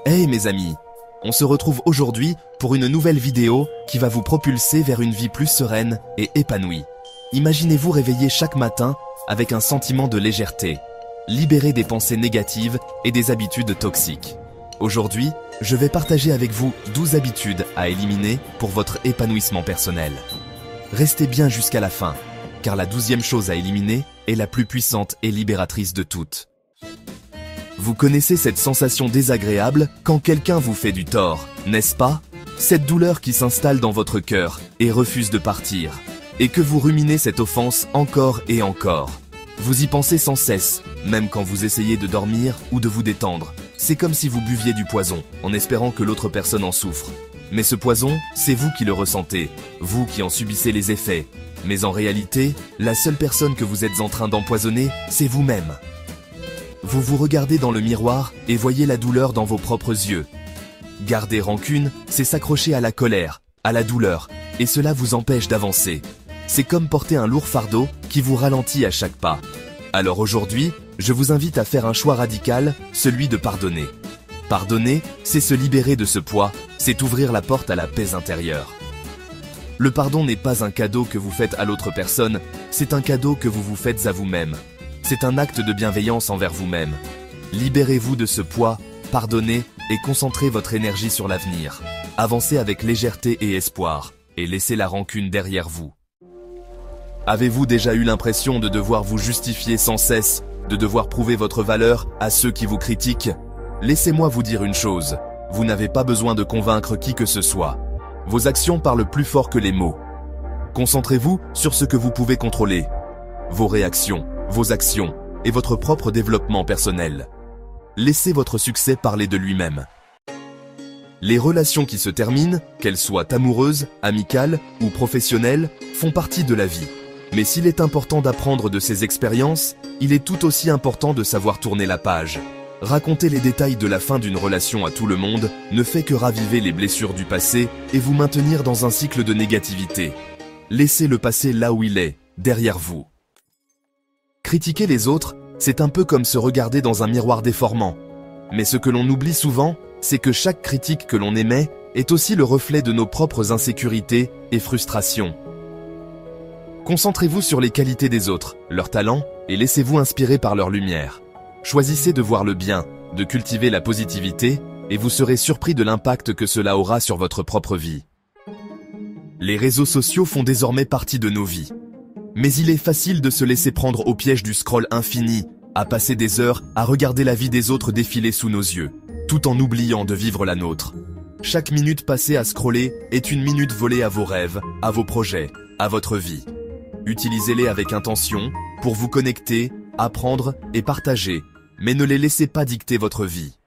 Hey mes amis, on se retrouve aujourd'hui pour une nouvelle vidéo qui va vous propulser vers une vie plus sereine et épanouie. Imaginez-vous réveiller chaque matin avec un sentiment de légèreté, libéré des pensées négatives et des habitudes toxiques. Aujourd'hui, je vais partager avec vous 12 habitudes à éliminer pour votre épanouissement personnel. Restez bien jusqu'à la fin, car la 12e chose à éliminer est la plus puissante et libératrice de toutes. Vous connaissez cette sensation désagréable quand quelqu'un vous fait du tort, n'est-ce pas? Cette douleur qui s'installe dans votre cœur et refuse de partir, et que vous ruminez cette offense encore et encore. Vous y pensez sans cesse, même quand vous essayez de dormir ou de vous détendre. C'est comme si vous buviez du poison, en espérant que l'autre personne en souffre. Mais ce poison, c'est vous qui le ressentez, vous qui en subissez les effets. Mais en réalité, la seule personne que vous êtes en train d'empoisonner, c'est vous-même. Vous vous regardez dans le miroir et voyez la douleur dans vos propres yeux. Garder rancune, c'est s'accrocher à la colère, à la douleur, et cela vous empêche d'avancer. C'est comme porter un lourd fardeau qui vous ralentit à chaque pas. Alors aujourd'hui, je vous invite à faire un choix radical, celui de pardonner. Pardonner, c'est se libérer de ce poids, c'est ouvrir la porte à la paix intérieure. Le pardon n'est pas un cadeau que vous faites à l'autre personne, c'est un cadeau que vous vous faites à vous-même. C'est un acte de bienveillance envers vous-même. Libérez-vous de ce poids, pardonnez et concentrez votre énergie sur l'avenir. Avancez avec légèreté et espoir, et laissez la rancune derrière vous. Avez-vous déjà eu l'impression de devoir vous justifier sans cesse, de devoir prouver votre valeur à ceux qui vous critiquent? Laissez-moi vous dire une chose, vous n'avez pas besoin de convaincre qui que ce soit. Vos actions parlent plus fort que les mots. Concentrez-vous sur ce que vous pouvez contrôler. Vos réactions, vos actions et votre propre développement personnel. Laissez votre succès parler de lui-même. Les relations qui se terminent, qu'elles soient amoureuses, amicales ou professionnelles, font partie de la vie. Mais s'il est important d'apprendre de ces expériences, il est tout aussi important de savoir tourner la page. Raconter les détails de la fin d'une relation à tout le monde ne fait que raviver les blessures du passé et vous maintenir dans un cycle de négativité. Laissez le passé là où il est, derrière vous. Critiquer les autres, c'est un peu comme se regarder dans un miroir déformant. Mais ce que l'on oublie souvent, c'est que chaque critique que l'on émet est aussi le reflet de nos propres insécurités et frustrations. Concentrez-vous sur les qualités des autres, leurs talents, et laissez-vous inspirer par leur lumière. Choisissez de voir le bien, de cultiver la positivité, et vous serez surpris de l'impact que cela aura sur votre propre vie. Les réseaux sociaux font désormais partie de nos vies. Mais il est facile de se laisser prendre au piège du scroll infini, à passer des heures à regarder la vie des autres défiler sous nos yeux, tout en oubliant de vivre la nôtre. Chaque minute passée à scroller est une minute volée à vos rêves, à vos projets, à votre vie. Utilisez-les avec intention, pour vous connecter, apprendre et partager, mais ne les laissez pas dicter votre vie.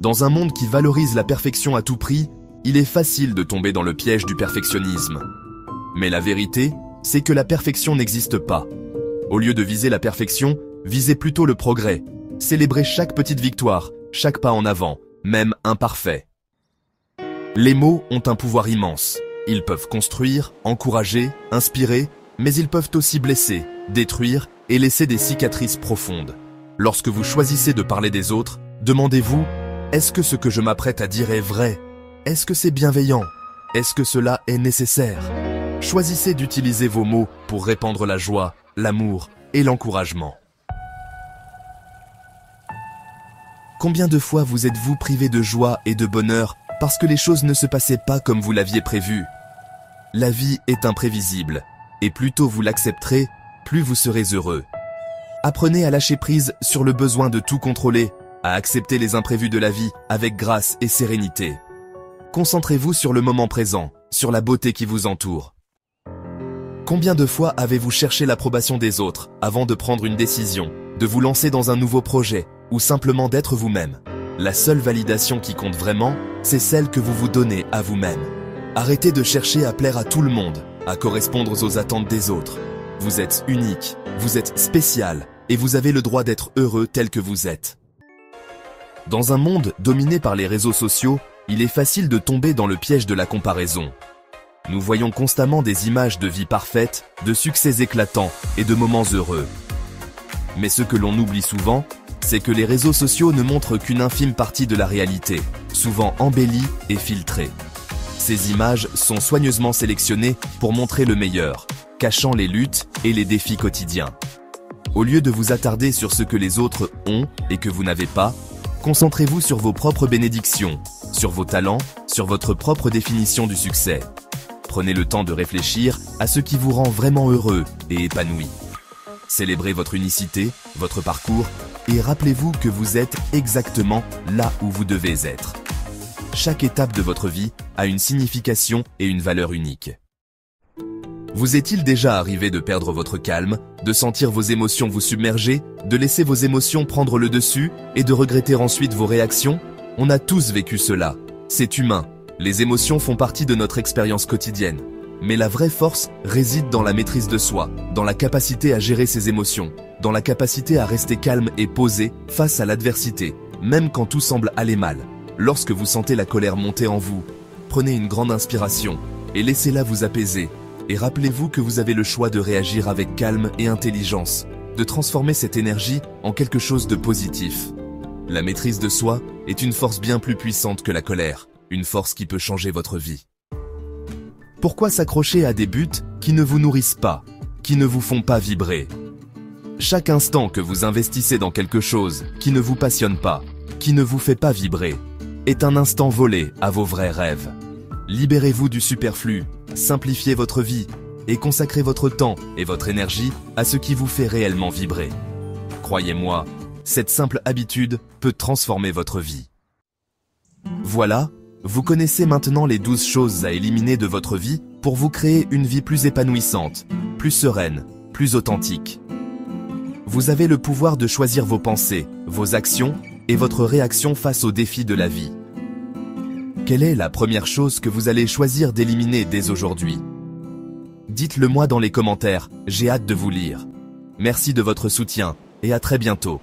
Dans un monde qui valorise la perfection à tout prix, il est facile de tomber dans le piège du perfectionnisme. Mais la vérité, c'est que la perfection n'existe pas. Au lieu de viser la perfection, visez plutôt le progrès. Célébrez chaque petite victoire, chaque pas en avant, même imparfait. Les mots ont un pouvoir immense. Ils peuvent construire, encourager, inspirer, mais ils peuvent aussi blesser, détruire et laisser des cicatrices profondes. Lorsque vous choisissez de parler des autres, demandez-vous, est-ce que ce que je m'apprête à dire est vrai? Est-ce que c'est bienveillant? Est-ce que cela est nécessaire? Choisissez d'utiliser vos mots pour répandre la joie, l'amour et l'encouragement. Combien de fois vous êtes-vous privé de joie et de bonheur parce que les choses ne se passaient pas comme vous l'aviez prévu? La vie est imprévisible, et plus tôt vous l'accepterez, plus vous serez heureux. Apprenez à lâcher prise sur le besoin de tout contrôler, à accepter les imprévus de la vie avec grâce et sérénité. Concentrez-vous sur le moment présent, sur la beauté qui vous entoure. Combien de fois avez-vous cherché l'approbation des autres avant de prendre une décision, de vous lancer dans un nouveau projet ou simplement d'être vous-même? La seule validation qui compte vraiment, c'est celle que vous vous donnez à vous-même. Arrêtez de chercher à plaire à tout le monde, à correspondre aux attentes des autres. Vous êtes unique, vous êtes spécial et vous avez le droit d'être heureux tel que vous êtes. Dans un monde dominé par les réseaux sociaux, il est facile de tomber dans le piège de la comparaison. Nous voyons constamment des images de vie parfaite, de succès éclatants et de moments heureux. Mais ce que l'on oublie souvent, c'est que les réseaux sociaux ne montrent qu'une infime partie de la réalité, souvent embellie et filtrée. Ces images sont soigneusement sélectionnées pour montrer le meilleur, cachant les luttes et les défis quotidiens. Au lieu de vous attarder sur ce que les autres ont et que vous n'avez pas, concentrez-vous sur vos propres bénédictions, sur vos talents, sur votre propre définition du succès. Prenez le temps de réfléchir à ce qui vous rend vraiment heureux et épanoui. Célébrez votre unicité, votre parcours, et rappelez-vous que vous êtes exactement là où vous devez être. Chaque étape de votre vie a une signification et une valeur unique. Vous est-il déjà arrivé de perdre votre calme, de sentir vos émotions vous submerger, de laisser vos émotions prendre le dessus et de regretter ensuite vos réactions? On a tous vécu cela. C'est humain. Les émotions font partie de notre expérience quotidienne. Mais la vraie force réside dans la maîtrise de soi, dans la capacité à gérer ses émotions, dans la capacité à rester calme et posé face à l'adversité, même quand tout semble aller mal. Lorsque vous sentez la colère monter en vous, prenez une grande inspiration et laissez-la vous apaiser. Et rappelez-vous que vous avez le choix de réagir avec calme et intelligence, de transformer cette énergie en quelque chose de positif. La maîtrise de soi est une force bien plus puissante que la colère, une force qui peut changer votre vie. Pourquoi s'accrocher à des buts qui ne vous nourrissent pas, qui ne vous font pas vibrer? Chaque instant que vous investissez dans quelque chose qui ne vous passionne pas, qui ne vous fait pas vibrer, est un instant volé à vos vrais rêves. Libérez-vous du superflu, simplifiez votre vie et consacrez votre temps et votre énergie à ce qui vous fait réellement vibrer. Croyez-moi, cette simple habitude peut transformer votre vie. Voilà, vous connaissez maintenant les 12 choses à éliminer de votre vie pour vous créer une vie plus épanouissante, plus sereine, plus authentique. Vous avez le pouvoir de choisir vos pensées, vos actions et votre réaction face aux défis de la vie. Quelle est la première chose que vous allez choisir d'éliminer dès aujourd'hui? Dites-le moi dans les commentaires, j'ai hâte de vous lire. Merci de votre soutien et à très bientôt.